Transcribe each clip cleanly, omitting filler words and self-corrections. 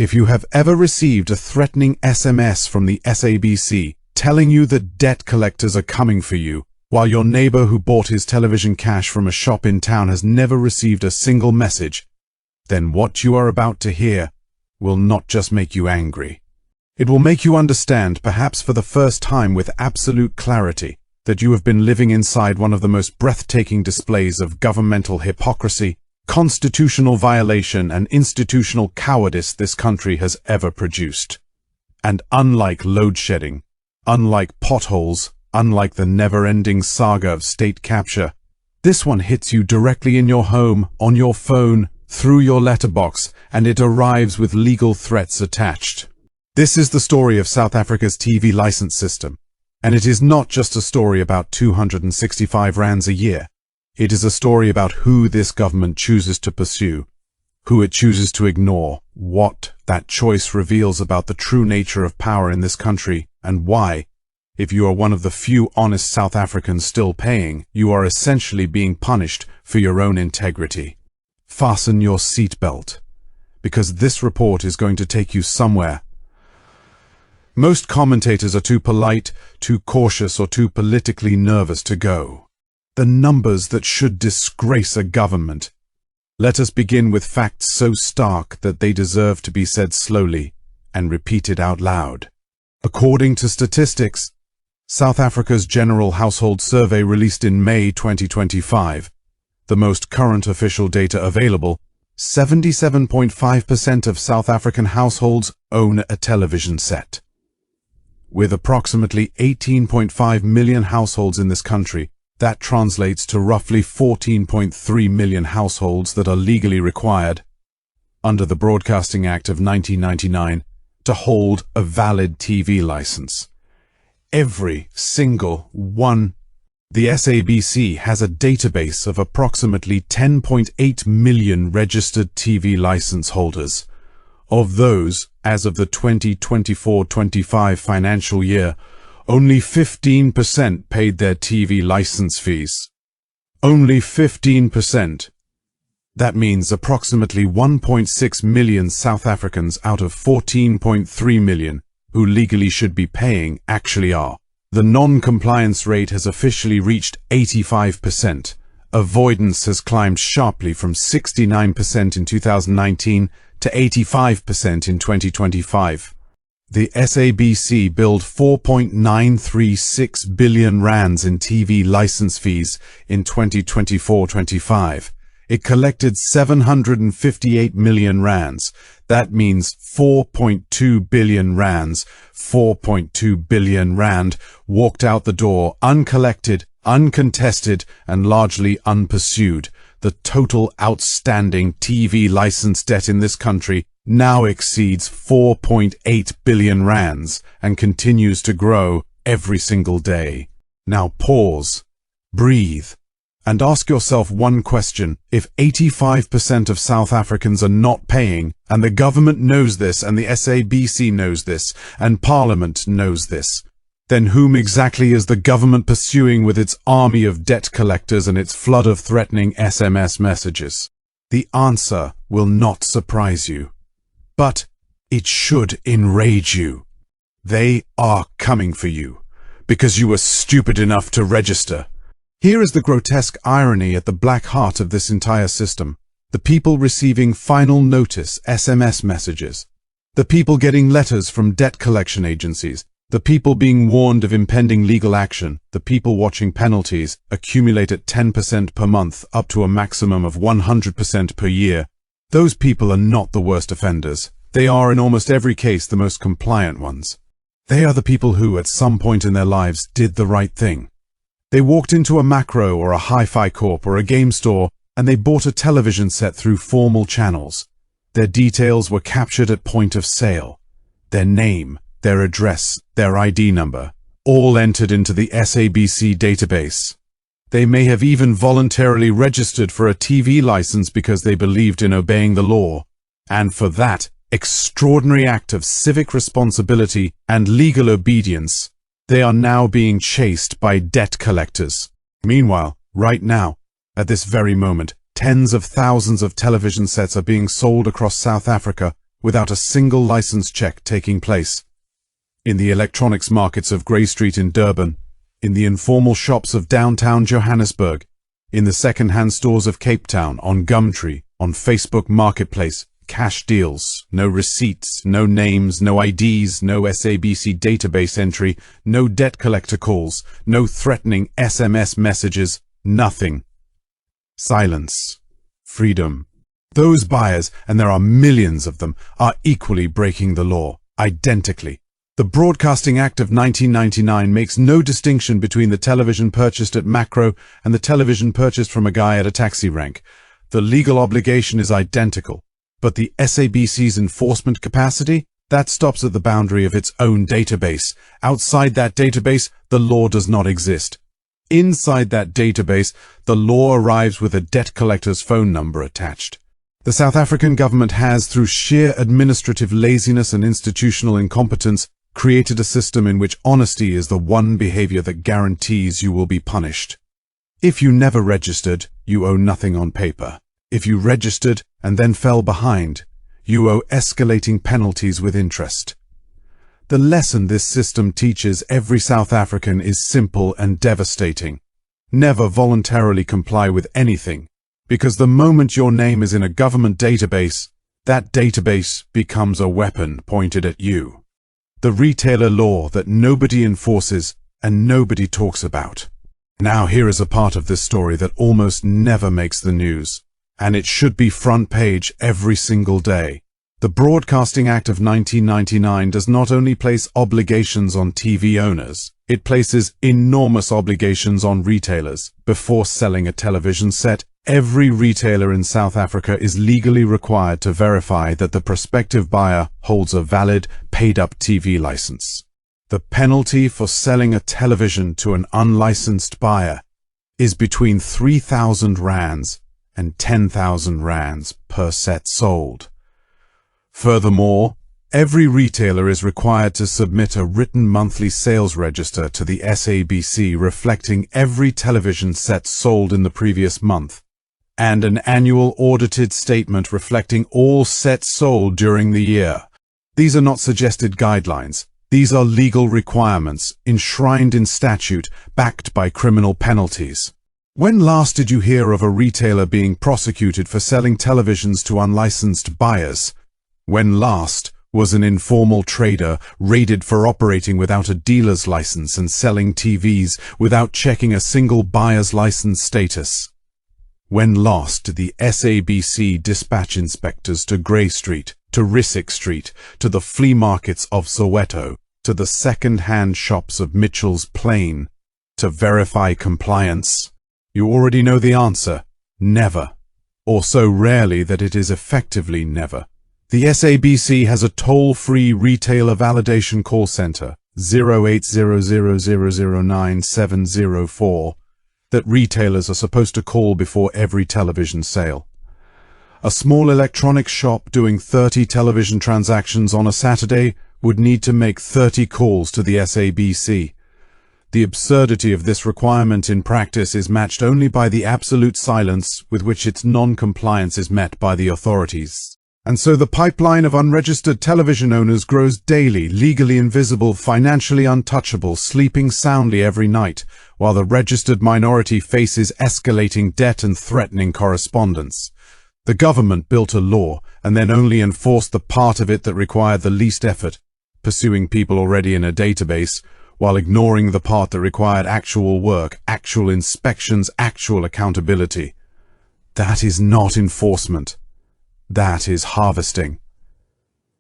If you have ever received a threatening SMS from the SABC telling you that debt collectors are coming for you, while your neighbor who bought his television cash from a shop in town has never received a single message, then what you are about to hear will not just make you angry. It will make you understand, perhaps for the first time with absolute clarity, that you have been living inside one of the most breathtaking displays of governmental hypocrisy, constitutional violation, and institutional cowardice this country has ever produced. And unlike load shedding, unlike potholes, unlike the never-ending saga of state capture, this one hits you directly in your home, on your phone, through your letterbox, and it arrives with legal threats attached. This is the story of South Africa's TV license system, and it is not just a story about 265 rands a year. It is a story about who this government chooses to pursue, who it chooses to ignore, what that choice reveals about the true nature of power in this country, and why, if you are one of the few honest South Africans still paying, you are essentially being punished for your own integrity. Fasten your seatbelt, because this report is going to take you somewhere. Most commentators are too polite, too cautious, or too politically nervous to go. The numbers that should disgrace a government. Let us begin with facts so stark that they deserve to be said slowly and repeated out loud. According to statistics, South Africa's General Household Survey released in May 2025, the most current official data available, 77.5% of South African households own a television set. With approximately 18.5 million households in this country, that translates to roughly 14.3 million households that are legally required, under the Broadcasting Act of 1999, to hold a valid TV license. Every single one. The SABC has a database of approximately 10.8 million registered TV license holders. Of those, as of the 2024-25 financial year, only 15% paid their TV license fees. Only 15%. That means approximately 1.6 million South Africans out of 14.3 million who legally should be paying actually are. The non-compliance rate has officially reached 85%. Avoidance has climbed sharply from 69% in 2019 to 85% in 2025. The SABC billed 4.936 billion rands in TV license fees in 2024-25. It collected 758 million rands. That means 4.2 billion rands, 4.2 billion rand, walked out the door uncollected, uncontested, and largely unpursued. The total outstanding TV license debt in this country now exceeds 4.8 billion rands and continues to grow every single day. Now pause, breathe, and ask yourself one question. If 85% of South Africans are not paying, and the government knows this, and the SABC knows this, and Parliament knows this, then whom exactly is the government pursuing with its army of debt collectors and its flood of threatening SMS messages? The answer will not surprise you, but it should enrage you. They are coming for you, because you were stupid enough to register. Here is the grotesque irony at the black heart of this entire system. The people receiving final notice SMS messages. The people getting letters from debt collection agencies. The people being warned of impending legal action. The people watching penalties accumulate at 10% per month up to a maximum of 100% per year. Those people are not the worst offenders. They are in almost every case the most compliant ones. They are the people who, at some point in their lives, did the right thing. They walked into a Macro or a Hi-Fi Corp or a game store and they bought a television set through formal channels. Their details were captured at point of sale. Their name, their address, their ID number, all entered into the SABC database. They may have even voluntarily registered for a TV license because they believed in obeying the law. And for that extraordinary act of civic responsibility and legal obedience, they are now being chased by debt collectors. Meanwhile, right now, at this very moment, tens of thousands of television sets are being sold across South Africa without a single license check taking place. In the electronics markets of Grey Street in Durban, in the informal shops of downtown Johannesburg, in the second-hand stores of Cape Town, on Gumtree, on Facebook Marketplace, cash deals, no receipts, no names, no IDs, no SABC database entry, no debt collector calls, no threatening SMS messages, nothing. Silence. Freedom. Those buyers, and there are millions of them, are equally breaking the law, identically. The Broadcasting Act of 1999 makes no distinction between the television purchased at Macro and the television purchased from a guy at a taxi rank. The legal obligation is identical, but the SABC's enforcement capacity, that stops at the boundary of its own database. Outside that database, the law does not exist. Inside that database, the law arrives with a debt collector's phone number attached. The South African government has, through sheer administrative laziness and institutional incompetence, created a system in which honesty is the one behavior that guarantees you will be punished. If you never registered, you owe nothing on paper. If you registered and then fell behind, you owe escalating penalties with interest. The lesson this system teaches every South African is simple and devastating. Never voluntarily comply with anything, because the moment your name is in a government database, that database becomes a weapon pointed at you. The retailer law that nobody enforces and nobody talks about. Now here is a part of this story that almost never makes the news, and it should be front page every single day. The Broadcasting Act of 1999 does not only place obligations on TV owners, it places enormous obligations on retailers. Before selling a television set, every retailer in South Africa is legally required to verify that the prospective buyer holds a valid, paid-up TV license. The penalty for selling a television to an unlicensed buyer is between 3,000 rands and 10,000 rands per set sold. Furthermore, every retailer is required to submit a written monthly sales register to the SABC reflecting every television set sold in the previous month, and an annual audited statement reflecting all sets sold during the year. These are not suggested guidelines. These are legal requirements, enshrined in statute, backed by criminal penalties. When last did you hear of a retailer being prosecuted for selling televisions to unlicensed buyers? When last was an informal trader raided for operating without a dealer's license and selling TVs without checking a single buyer's license status? When last did the SABC dispatch inspectors to Grey Street, to Risick Street, to the flea markets of Soweto, to the second-hand shops of Mitchell's Plain, to verify compliance? You already know the answer. Never. Or so rarely that it is effectively never. The SABC has a toll-free retailer validation call center, 0800009704, that retailers are supposed to call before every television sale. A small electronics shop doing 30 television transactions on a Saturday would need to make 30 calls to the SABC. The absurdity of this requirement in practice is matched only by the absolute silence with which its non-compliance is met by the authorities. And so the pipeline of unregistered television owners grows daily, legally invisible, financially untouchable, sleeping soundly every night, while the registered minority faces escalating debt and threatening correspondence. The government built a law and then only enforced the part of it that required the least effort, pursuing people already in a database, while ignoring the part that required actual work, actual inspections, actual accountability. That is not enforcement. That is harvesting.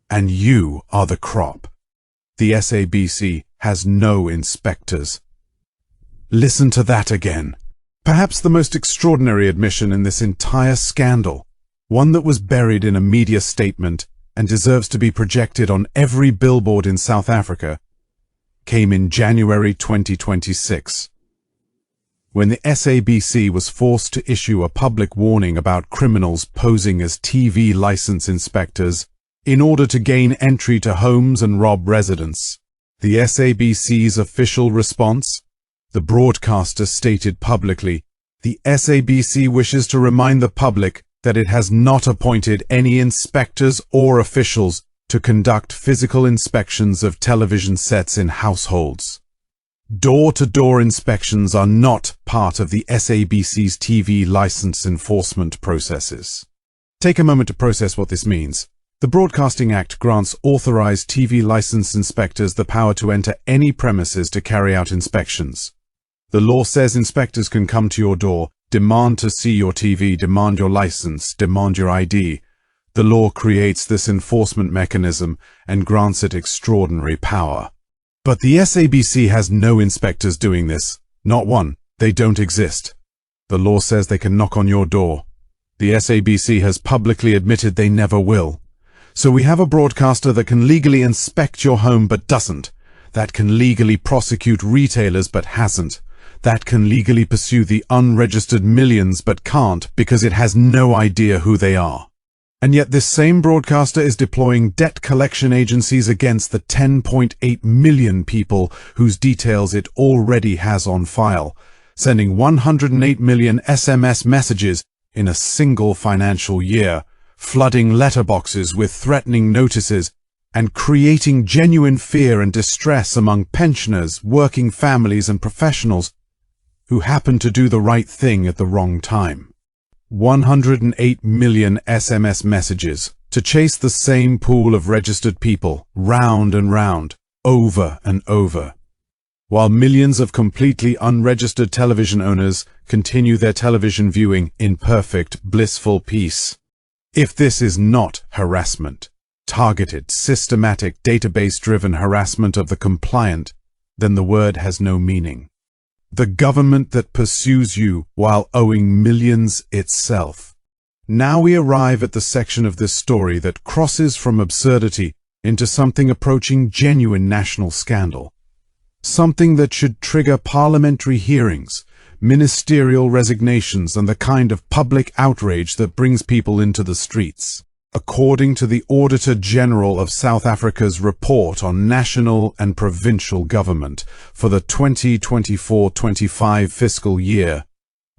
And you are the crop. The SABC has no inspectors. Listen to that again. Perhaps the most extraordinary admission in this entire scandal, one that was buried in a media statement and deserves to be projected on every billboard in South Africa, came in January 2026. When the SABC was forced to issue a public warning about criminals posing as TV license inspectors in order to gain entry to homes and rob residents. The SABC's official response? The broadcaster stated publicly, "The SABC wishes to remind the public that it has not appointed any inspectors or officials to conduct physical inspections of television sets in households. Door-to-door inspections are not part of the SABC's TV license enforcement processes. Take a moment to process what this means. The Broadcasting Act grants authorized TV license inspectors the power to enter any premises to carry out inspections. The law says inspectors can come to your door, demand to see your TV, demand your license, demand your ID. The law creates this enforcement mechanism and grants it extraordinary power. But the SABC has no inspectors doing this. Not one. They don't exist. The law says they can knock on your door. The SABC has publicly admitted they never will. So we have a broadcaster that can legally inspect your home but doesn't. That can legally prosecute retailers but hasn't. That can legally pursue the unregistered millions but can't because it has no idea who they are. And yet this same broadcaster is deploying debt collection agencies against the 10.8 million people whose details it already has on file, sending 108 million SMS messages in a single financial year, flooding letterboxes with threatening notices, and creating genuine fear and distress among pensioners, working families and professionals who happen to do the right thing at the wrong time. 108 million SMS messages to chase the same pool of registered people round and round, over and over, while millions of completely unregistered television owners continue their television viewing in perfect, blissful peace. If this is not harassment, targeted, systematic, database-driven harassment of the compliant, then the word has no meaning. The government that pursues you while owing millions itself. Now we arrive at the section of this story that crosses from absurdity into something approaching genuine national scandal. Something that should trigger parliamentary hearings, ministerial resignations, and the kind of public outrage that brings people into the streets. According to the Auditor General of South Africa's report on national and provincial government for the 2024-25 fiscal year,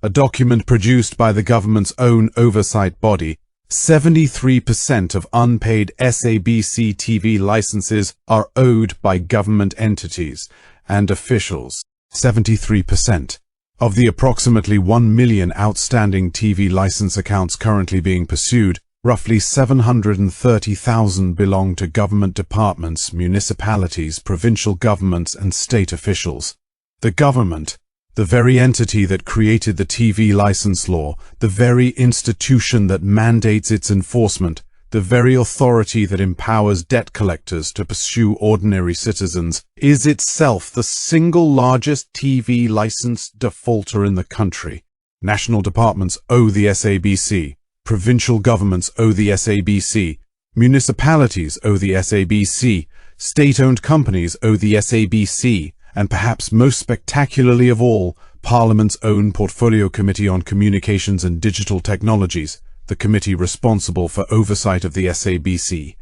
a document produced by the government's own oversight body, 73% of unpaid SABC TV licenses are owed by government entities and officials. 73%. Of the approximately 1 million outstanding TV license accounts currently being pursued, roughly 730,000 belong to government departments, municipalities, provincial governments, and state officials. The government, the very entity that created the TV license law, the very institution that mandates its enforcement, the very authority that empowers debt collectors to pursue ordinary citizens, is itself the single largest TV license defaulter in the country. National departments owe the SABC. Provincial governments owe the SABC, municipalities owe the SABC, state-owned companies owe the SABC, and perhaps most spectacularly of all, Parliament's own Portfolio Committee on Communications and Digital Technologies, the committee responsible for oversight of the SABC,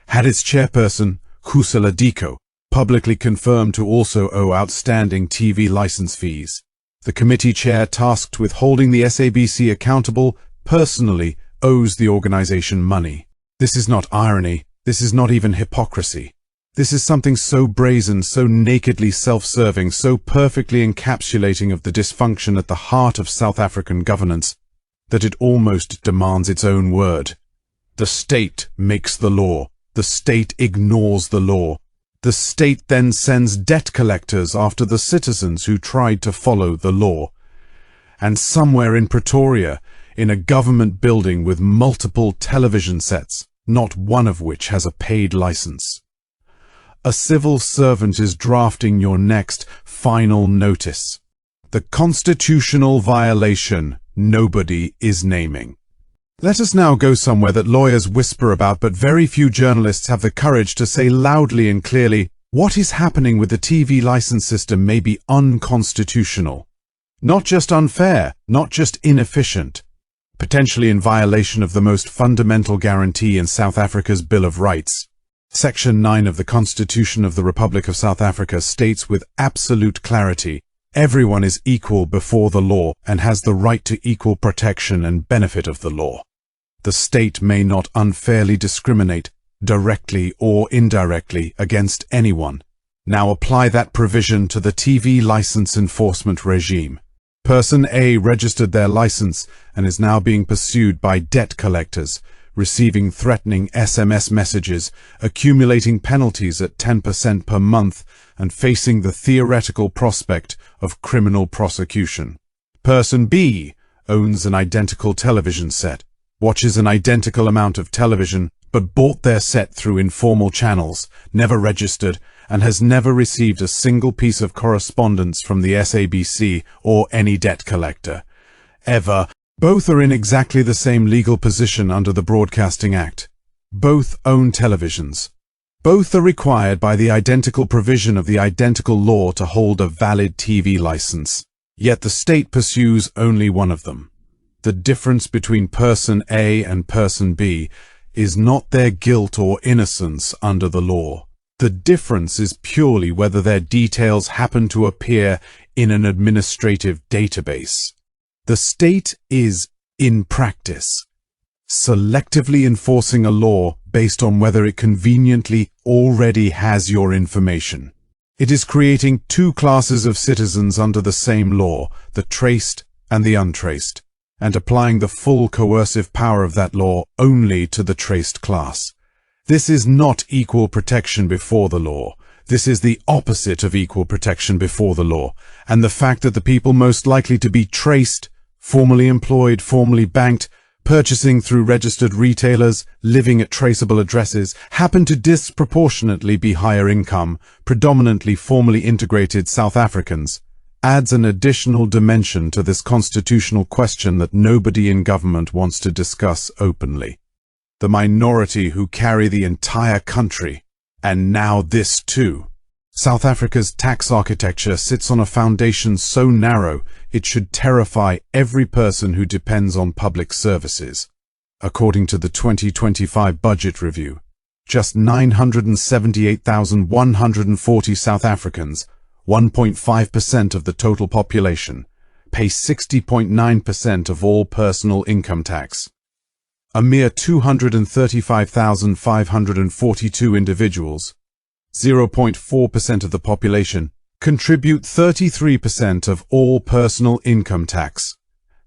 had its chairperson, Khusela Diko, publicly confirmed to also owe outstanding TV license fees. The committee chair tasked with holding the SABC accountable personally owes the organization money. This is not irony. This is not even hypocrisy. This is something so brazen, so nakedly self-serving, so perfectly encapsulating of the dysfunction at the heart of South African governance that it almost demands its own word. The state makes the law. The state ignores the law. The state then sends debt collectors after the citizens who tried to follow the law. And somewhere in Pretoria, in a government building with multiple television sets, not one of which has a paid license, a civil servant is drafting your next final notice. The constitutional violation nobody is naming. Let us now go somewhere that lawyers whisper about, but very few journalists have the courage to say loudly and clearly, what is happening with the TV license system may be unconstitutional. Not just unfair, not just inefficient, potentially in violation of the most fundamental guarantee in South Africa's Bill of Rights. Section 9 of the Constitution of the Republic of South Africa states with absolute clarity, everyone is equal before the law and has the right to equal protection and benefit of the law. The state may not unfairly discriminate, directly or indirectly, against anyone. Now apply that provision to the TV license enforcement regime. Person A registered their license and is now being pursued by debt collectors, receiving threatening SMS messages, accumulating penalties at 10% per month, and facing the theoretical prospect of criminal prosecution. Person B owns an identical television set, watches an identical amount of television, but bought their set through informal channels, never registered, and has never received a single piece of correspondence from the SABC or any debt collector. Ever. Both are in exactly the same legal position under the Broadcasting Act. Both own televisions. Both are required by the identical provision of the identical law to hold a valid TV license. Yet the state pursues only one of them. The difference between Person A and Person B is not their guilt or innocence under the law. The difference is purely whether their details happen to appear in an administrative database. The state is, in practice, selectively enforcing a law based on whether it conveniently already has your information. It is creating two classes of citizens under the same law, the traced and the untraced, and applying the full coercive power of that law only to the traced class. This is not equal protection before the law. This is the opposite of equal protection before the law, and the fact that the people most likely to be traced, formally employed, formally banked, purchasing through registered retailers, living at traceable addresses, happen to disproportionately be higher income, predominantly formally integrated South Africans, adds an additional dimension to this constitutional question that nobody in government wants to discuss openly. The minority who carry the entire country, and now this too. South Africa's tax architecture sits on a foundation so narrow it should terrify every person who depends on public services. According to the 2025 budget review, just 978,140 South Africans, 1.5% of the total population, pay 60.9% of all personal income tax. A mere 235,542 individuals, 0.4% of the population, contribute 33% of all personal income tax.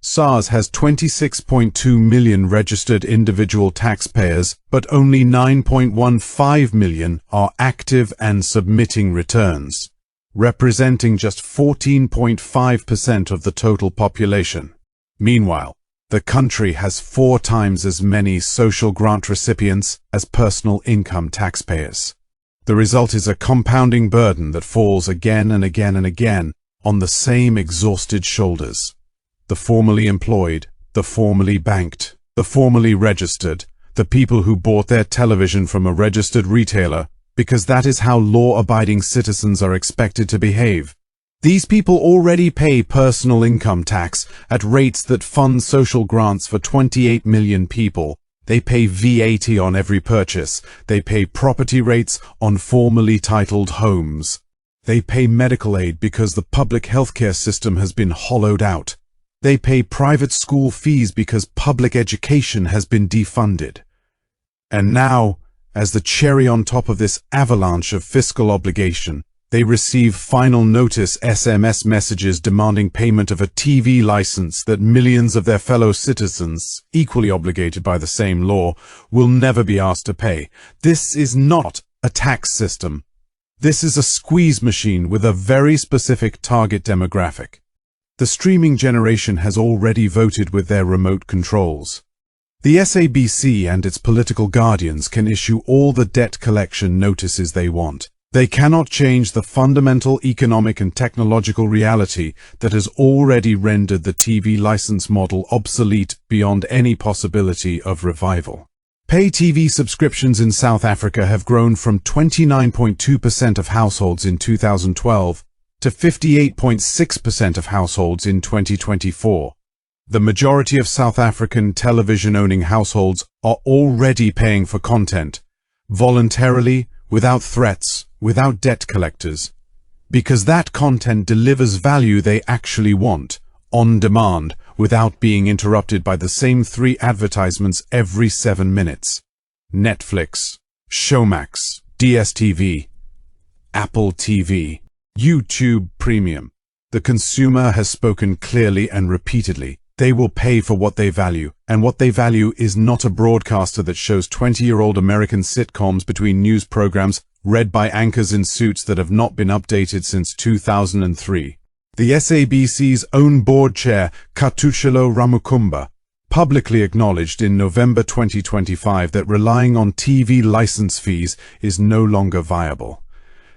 SARS has 26.2 million registered individual taxpayers, but only 9.15 million are active and submitting returns, representing just 14.5% of the total population. Meanwhile, the country has 4 times as many social grant recipients as personal income taxpayers. The result is a compounding burden that falls again and again and again on the same exhausted shoulders. The formally employed, the formally banked, the formally registered, the people who bought their television from a registered retailer, because that is how law-abiding citizens are expected to behave. These people already pay personal income tax at rates that fund social grants for 28 million people. They pay VAT on every purchase. They pay property rates on formally titled homes. They pay medical aid because the public healthcare system has been hollowed out. They pay private school fees because public education has been defunded. And now, as the cherry on top of this avalanche of fiscal obligation, they receive final notice SMS messages demanding payment of a TV license that millions of their fellow citizens, equally obligated by the same law, will never be asked to pay. This is not a tax system. This is a squeeze machine with a very specific target demographic. The streaming generation has already voted with their remote controls. The SABC and its political guardians can issue all the debt collection notices they want. They cannot change the fundamental economic and technological reality that has already rendered the TV license model obsolete beyond any possibility of revival. Pay TV subscriptions in South Africa have grown from 29.2% of households in 2012 to 58.6% of households in 2024. The majority of South African television-owning households are already paying for content, voluntarily, without threats, without debt collectors, because that content delivers value they actually want, on demand, without being interrupted by the same 3 advertisements every 7 minutes. Netflix, Showmax, DSTV, Apple TV, YouTube Premium. The consumer has spoken clearly and repeatedly. They will pay for what they value, and what they value is not a broadcaster that shows 20-year-old American sitcoms between news programs read by anchors in suits that have not been updated since 2003. The SABC's own board chair, Katushalo Ramukumba, publicly acknowledged in November 2025 that relying on TV license fees is no longer viable.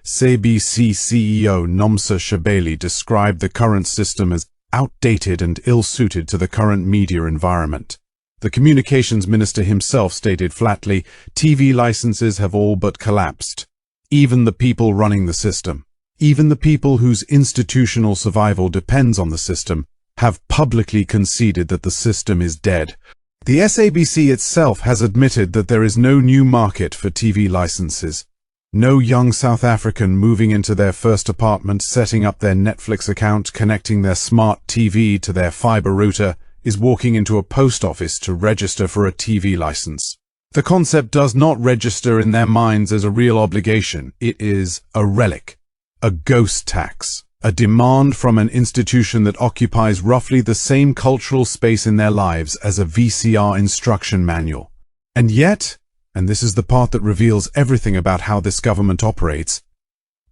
SABC CEO Nomsa Shabeli described the current system as outdated and ill-suited to the current media environment. The communications minister himself stated flatly, TV licenses have all but collapsed. Even the people running the system, even the people whose institutional survival depends on the system, have publicly conceded that the system is dead. The SABC itself has admitted that there is no new market for TV licenses. No young South African moving into their first apartment, setting up their Netflix account, connecting their smart TV to their fiber router, is walking into a post office to register for a TV license. The concept does not register in their minds as a real obligation. It is a relic, a ghost tax, a demand from an institution that occupies roughly the same cultural space in their lives as a VCR instruction manual. And yet, and this is the part that reveals everything about how this government operates,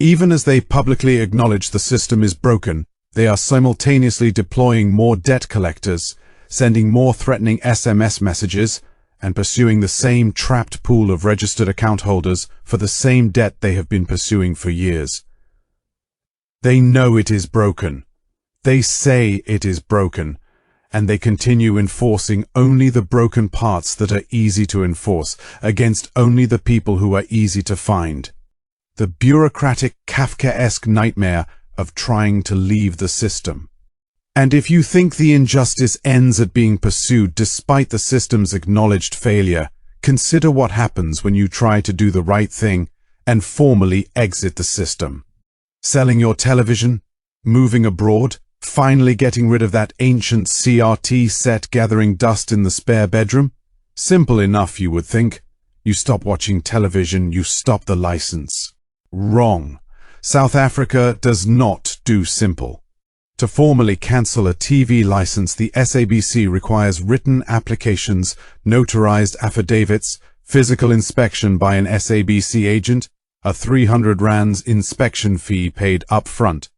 even as they publicly acknowledge the system is broken, they are simultaneously deploying more debt collectors, sending more threatening SMS messages, and pursuing the same trapped pool of registered account holders for the same debt they have been pursuing for years. They know it is broken. They say it is broken. And they continue enforcing only the broken parts that are easy to enforce against only the people who are easy to find. The bureaucratic Kafkaesque nightmare of trying to leave the system. And if you think the injustice ends at being pursued despite the system's acknowledged failure, consider what happens when you try to do the right thing and formally exit the system. Selling your television, moving abroad, finally getting rid of that ancient CRT set gathering dust in the spare bedroom? Simple enough, you would think. You stop watching television, you stop the license. Wrong. South Africa does not do simple. To formally cancel a TV license, the SABC requires written applications, notarized affidavits, physical inspection by an SABC agent, a 300 rands inspection fee paid up front,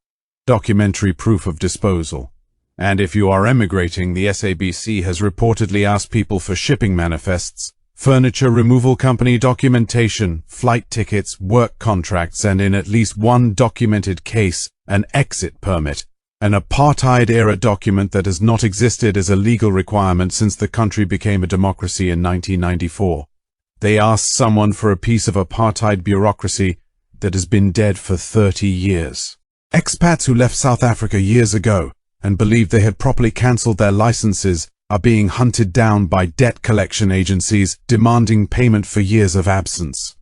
documentary proof of disposal. And if you are emigrating, the SABC has reportedly asked people for shipping manifests, furniture removal company documentation, flight tickets, work contracts, and in at least one documented case, an exit permit, an apartheid-era document that has not existed as a legal requirement since the country became a democracy in 1994. They asked someone for a piece of apartheid bureaucracy that has been dead for 30 years. Expats who left South Africa years ago and believed they had properly cancelled their licenses are being hunted down by debt collection agencies demanding payment for years of absence.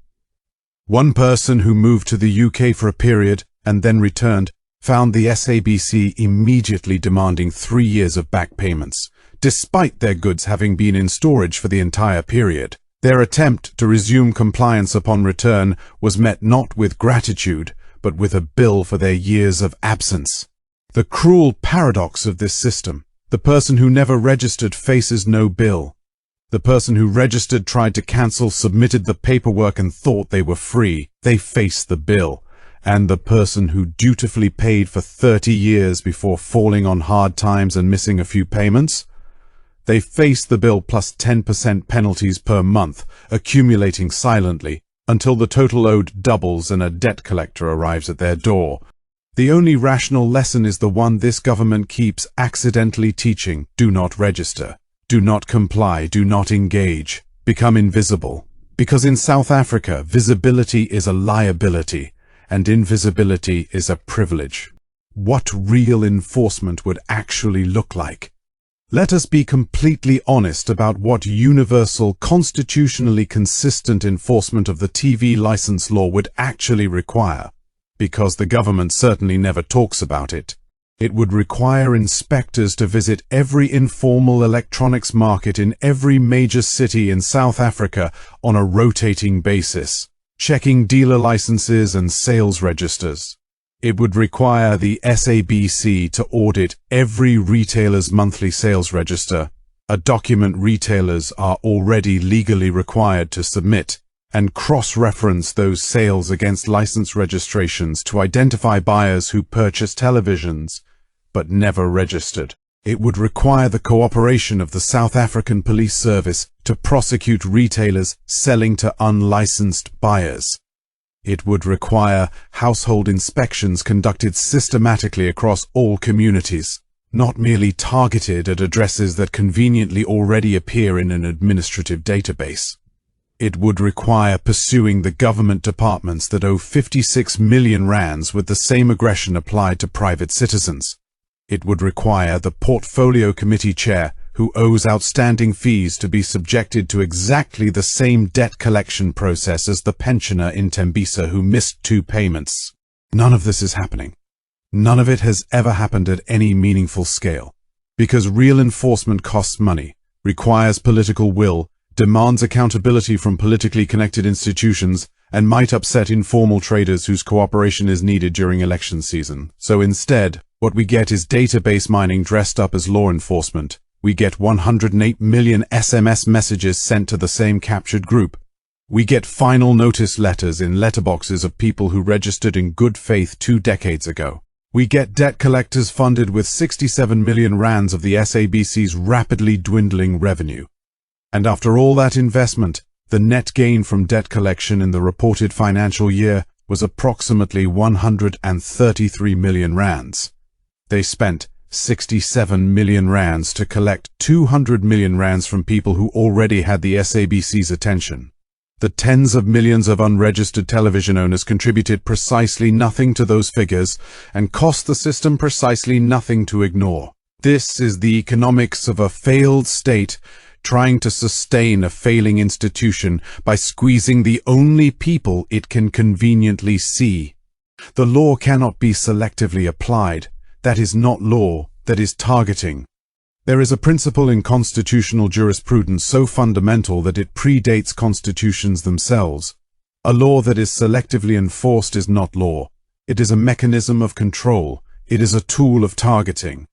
One person who moved to the UK for a period and then returned found the SABC immediately demanding 3 years of back payments, despite their goods having been in storage for the entire period. Their attempt to resume compliance upon return was met not with gratitude, but with a bill for their years of absence. The cruel paradox of this system. The person who never registered faces no bill. The person who registered, tried to cancel, submitted the paperwork and thought they were free. They face the bill. And the person who dutifully paid for 30 years before falling on hard times and missing a few payments? They face the bill plus 10% penalties per month, accumulating silently, until the total owed doubles and a debt collector arrives at their door. The only rational lesson is the one this government keeps accidentally teaching: do not register, do not comply, do not engage, become invisible. Because in South Africa, visibility is a liability, and invisibility is a privilege. What real enforcement would actually look like? Let us be completely honest about what universal, constitutionally consistent enforcement of the TV license law would actually require, because the government certainly never talks about it. It would require inspectors to visit every informal electronics market in every major city in South Africa on a rotating basis, checking dealer licenses and sales registers. It would require the SABC to audit every retailer's monthly sales register, a document retailers are already legally required to submit, and cross-reference those sales against license registrations to identify buyers who purchase televisions but never registered. It would require the cooperation of the South African Police Service to prosecute retailers selling to unlicensed buyers. It would require household inspections conducted systematically across all communities, not merely targeted at addresses that conveniently already appear in an administrative database. It would require pursuing the government departments that owe 56 million rands with the same aggression applied to private citizens. It would require the Portfolio Committee Chair, who owes outstanding fees, to be subjected to exactly the same debt collection process as the pensioner in Tembisa who missed 2 payments. None of this is happening. None of it has ever happened at any meaningful scale. Because real enforcement costs money, requires political will, demands accountability from politically connected institutions, and might upset informal traders whose cooperation is needed during election season. So instead, what we get is database mining dressed up as law enforcement. We get 108 million SMS messages sent to the same captured group. We get final notice letters in letterboxes of people who registered in good faith 2 decades ago. We get debt collectors funded with 67 million rands of the SABC's rapidly dwindling revenue. And after all that investment, the net gain from debt collection in the reported financial year was approximately 133 million rands. They spent 67 million rands to collect 200 million rands from people who already had the SABC's attention. The tens of millions of unregistered television owners contributed precisely nothing to those figures and cost the system precisely nothing to ignore. This is the economics of a failed state trying to sustain a failing institution by squeezing the only people it can conveniently see. The law cannot be selectively applied. That is not law, that is targeting. There is a principle in constitutional jurisprudence so fundamental that it predates constitutions themselves. A law that is selectively enforced is not law. It is a mechanism of control. It is a tool of targeting.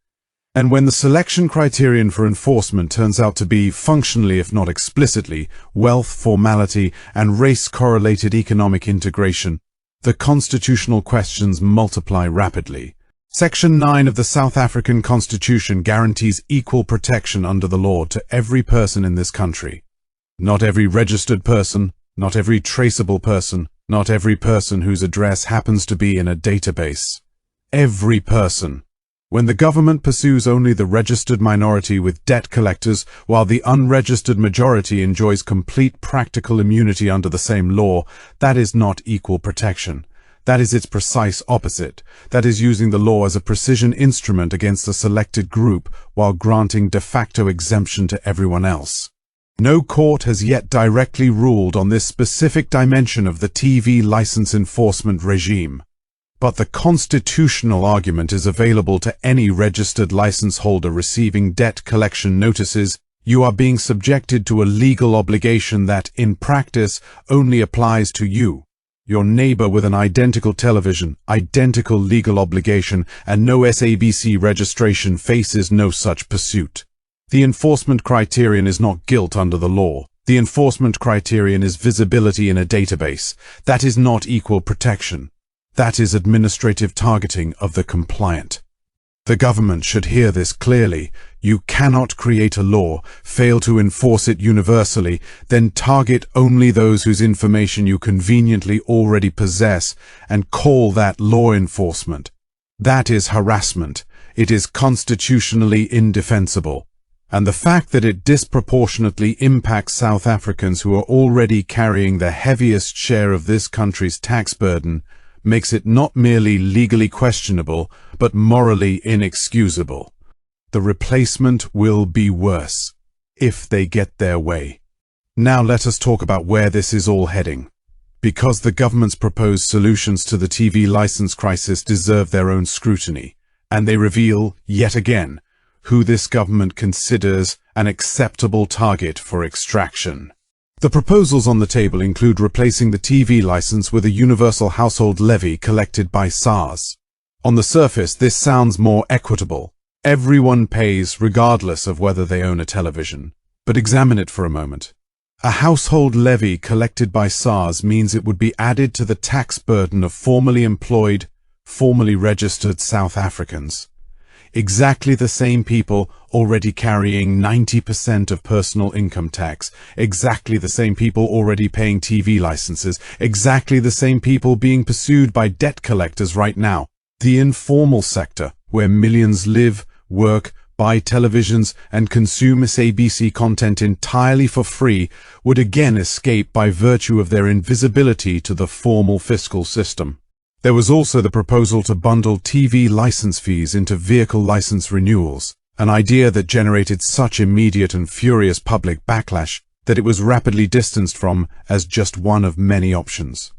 And when the selection criterion for enforcement turns out to be, functionally if not explicitly, wealth, formality, and race-correlated economic integration, the constitutional questions multiply rapidly. Section 9 of the South African Constitution guarantees equal protection under the law to every person in this country. Not every registered person, not every traceable person, not every person whose address happens to be in a database. Every person. When the government pursues only the registered minority with debt collectors, while the unregistered majority enjoys complete practical immunity under the same law, that is not equal protection. That is its precise opposite. That is using the law as a precision instrument against a selected group while granting de facto exemption to everyone else. No court has yet directly ruled on this specific dimension of the TV license enforcement regime. But the constitutional argument is available to any registered license holder receiving debt collection notices. You are being subjected to a legal obligation that, in practice, only applies to you. Your neighbor with an identical television, identical legal obligation, and no SABC registration faces no such pursuit. The enforcement criterion is not guilt under the law. The enforcement criterion is visibility in a database. That is not equal protection. That is administrative targeting of the compliant. The government should hear this clearly. You cannot create a law, fail to enforce it universally, then target only those whose information you conveniently already possess, and call that law enforcement. That is harassment. It is constitutionally indefensible. And the fact that it disproportionately impacts South Africans who are already carrying the heaviest share of this country's tax burden makes it not merely legally questionable, but morally inexcusable. The replacement will be worse, if they get their way. Now let us talk about where this is all heading. Because the government's proposed solutions to the TV license crisis deserve their own scrutiny, And they reveal, yet again, who this government considers an acceptable target for extraction. The proposals on the table include replacing the TV license with a universal household levy collected by SARS. On the surface, this sounds more equitable. Everyone pays regardless of whether they own a television. But examine it for a moment. A household levy collected by SARS means it would be added to the tax burden of formerly employed, formally registered South Africans. Exactly the same people already carrying 90% of personal income tax, exactly the same people already paying TV licenses, exactly the same people being pursued by debt collectors right now. The informal sector, where millions live, work, buy televisions, and consume SABC content entirely for free, would again escape by virtue of their invisibility to the formal fiscal system. There was also the proposal to bundle TV license fees into vehicle license renewals, an idea that generated such immediate and furious public backlash that it was rapidly distanced from as just one of many options.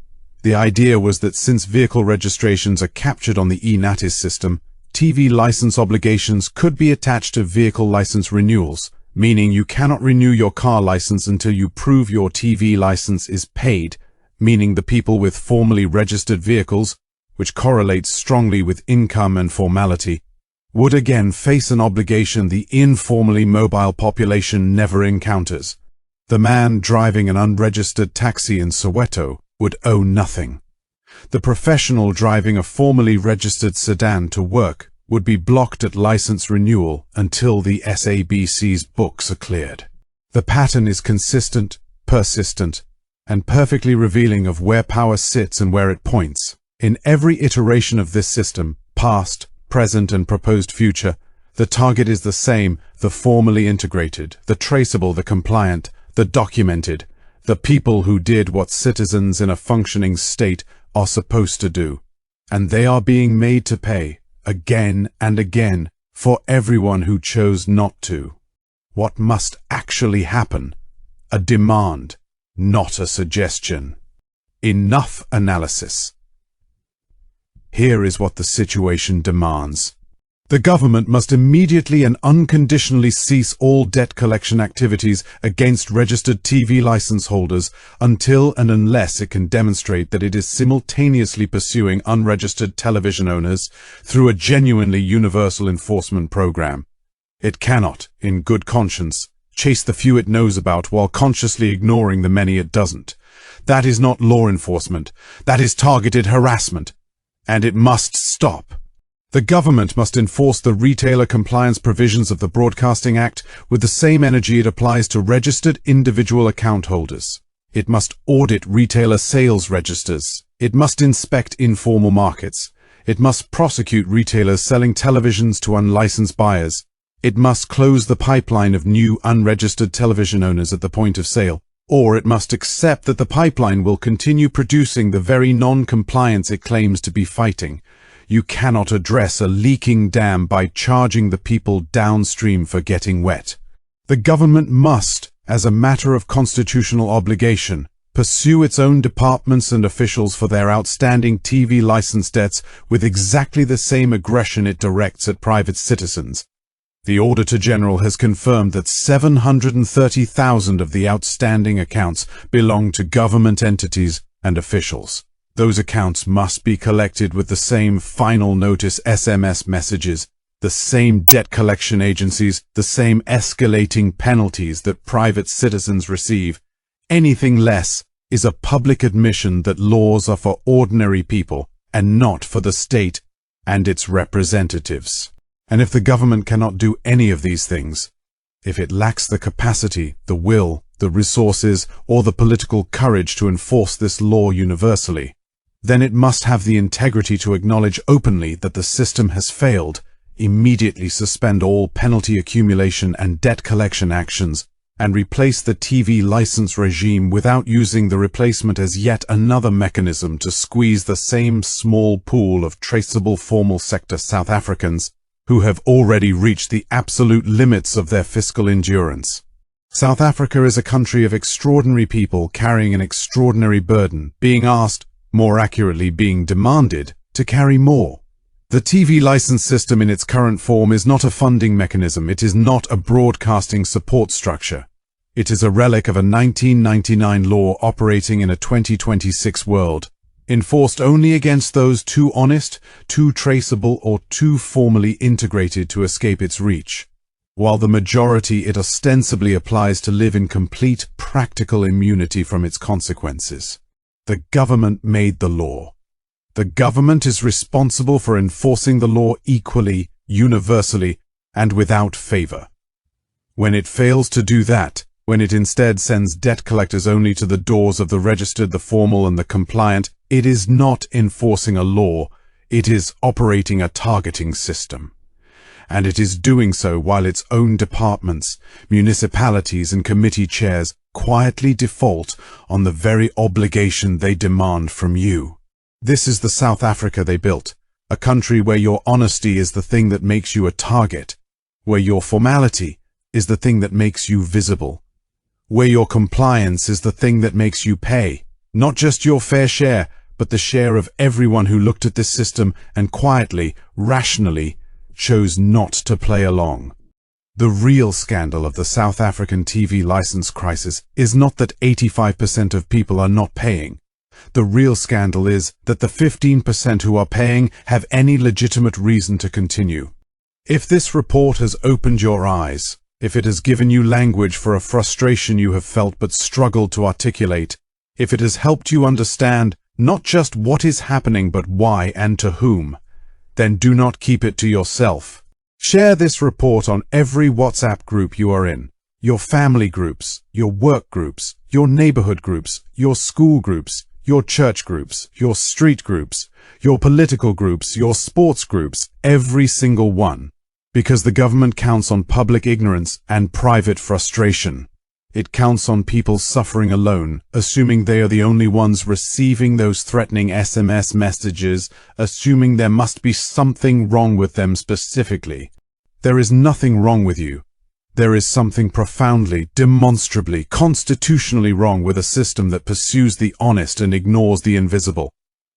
The idea was that since vehicle registrations are captured on the eNatis system, TV license obligations could be attached to vehicle license renewals, meaning you cannot renew your car license until you prove your TV license is paid, meaning the people with formally registered vehicles, which correlates strongly with income and formality, would again face an obligation the informally mobile population never encounters. The man driving an unregistered taxi in Soweto would owe nothing. The professional driving a formally registered sedan to work would be blocked at license renewal until the SABC's books are cleared. The pattern is consistent, persistent, and perfectly revealing of where power sits and where it points. In every iteration of this system, past, present, and proposed future, the target is the same: the formally integrated, the traceable, the compliant, the documented, the people who did what citizens in a functioning state are supposed to do. And they are being made to pay, again and again, for everyone who chose not to. What must actually happen? A demand, not a suggestion. Enough analysis. Here is what the situation demands. The government must immediately and unconditionally cease all debt collection activities against registered TV license holders until and unless it can demonstrate that it is simultaneously pursuing unregistered television owners through a genuinely universal enforcement program. It cannot, in good conscience, chase the few it knows about while consciously ignoring the many it doesn't. That is not law enforcement. That is targeted harassment. And it must stop. The government must enforce the retailer compliance provisions of the Broadcasting Act with the same energy it applies to registered individual account holders. It must audit retailer sales registers. It must inspect informal markets. It must prosecute retailers selling televisions to unlicensed buyers. It must close the pipeline of new unregistered television owners at the point of sale. Or it must accept that the pipeline will continue producing the very non-compliance it claims to be fighting. You cannot address a leaking dam by charging the people downstream for getting wet. The government must, as a matter of constitutional obligation, pursue its own departments and officials for their outstanding TV license debts with exactly the same aggression it directs at private citizens. The Auditor General has confirmed that 730,000 of the outstanding accounts belong to government entities and officials. Those accounts must be collected with the same final notice SMS messages, the same debt collection agencies, the same escalating penalties that private citizens receive. Anything less is a public admission that laws are for ordinary people and not for the state and its representatives. And if the government cannot do any of these things, if it lacks the capacity, the will, the resources, or the political courage to enforce this law universally, then it must have the integrity to acknowledge openly that the system has failed, immediately suspend all penalty accumulation and debt collection actions, and replace the TV license regime without using the replacement as yet another mechanism to squeeze the same small pool of traceable formal sector South Africans who have already reached the absolute limits of their fiscal endurance. South Africa is a country of extraordinary people carrying an extraordinary burden, being asked, more accurately being demanded, to carry more. The TV license system in its current form is not a funding mechanism. It is not a broadcasting support structure. It is a relic of a 1999 law operating in a 2026 world, enforced only against those too honest, too traceable, or too formally integrated to escape its reach, while the majority it ostensibly applies to live in complete practical immunity from its consequences. The government made the law. The government is responsible for enforcing the law equally, universally, and without favor. When it fails to do that, when it instead sends debt collectors only to the doors of the registered, the formal, and the compliant, it is not enforcing a law, it is operating a targeting system. And it is doing so while its own departments, municipalities, and committee chairs quietly default on the very obligation they demand from you. This is the South Africa they built, a country where your honesty is the thing that makes you a target, where your formality is the thing that makes you visible, where your compliance is the thing that makes you pay, not just your fair share, but the share of everyone who looked at this system and quietly, rationally, chose not to play along. The real scandal of the South African TV license crisis is not that 85% of people are not paying. The real scandal is that the 15% who are paying have any legitimate reason to continue. If this report has opened your eyes, if it has given you language for a frustration you have felt but struggled to articulate, if it has helped you understand not just what is happening but why and to whom, then do not keep it to yourself. Share this report on every WhatsApp group you are in, your family groups, your work groups, your neighborhood groups, your school groups, your church groups, your street groups, your political groups, your sports groups, every single one. Because the government counts on public ignorance and private frustration. It counts on people suffering alone, assuming they are the only ones receiving those threatening SMS messages, assuming there must be something wrong with them specifically. There is nothing wrong with you. There is something profoundly, demonstrably, constitutionally wrong with a system that pursues the honest and ignores the invisible.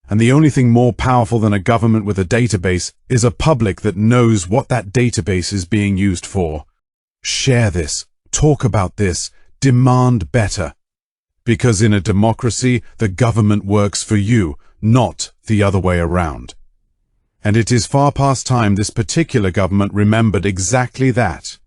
And the only thing more powerful than a government with a database is a public that knows what that database is being used for. Share this, talk about this, demand better. Because in a democracy, the government works for you, not the other way around. And it is far past time this particular government remembered exactly that.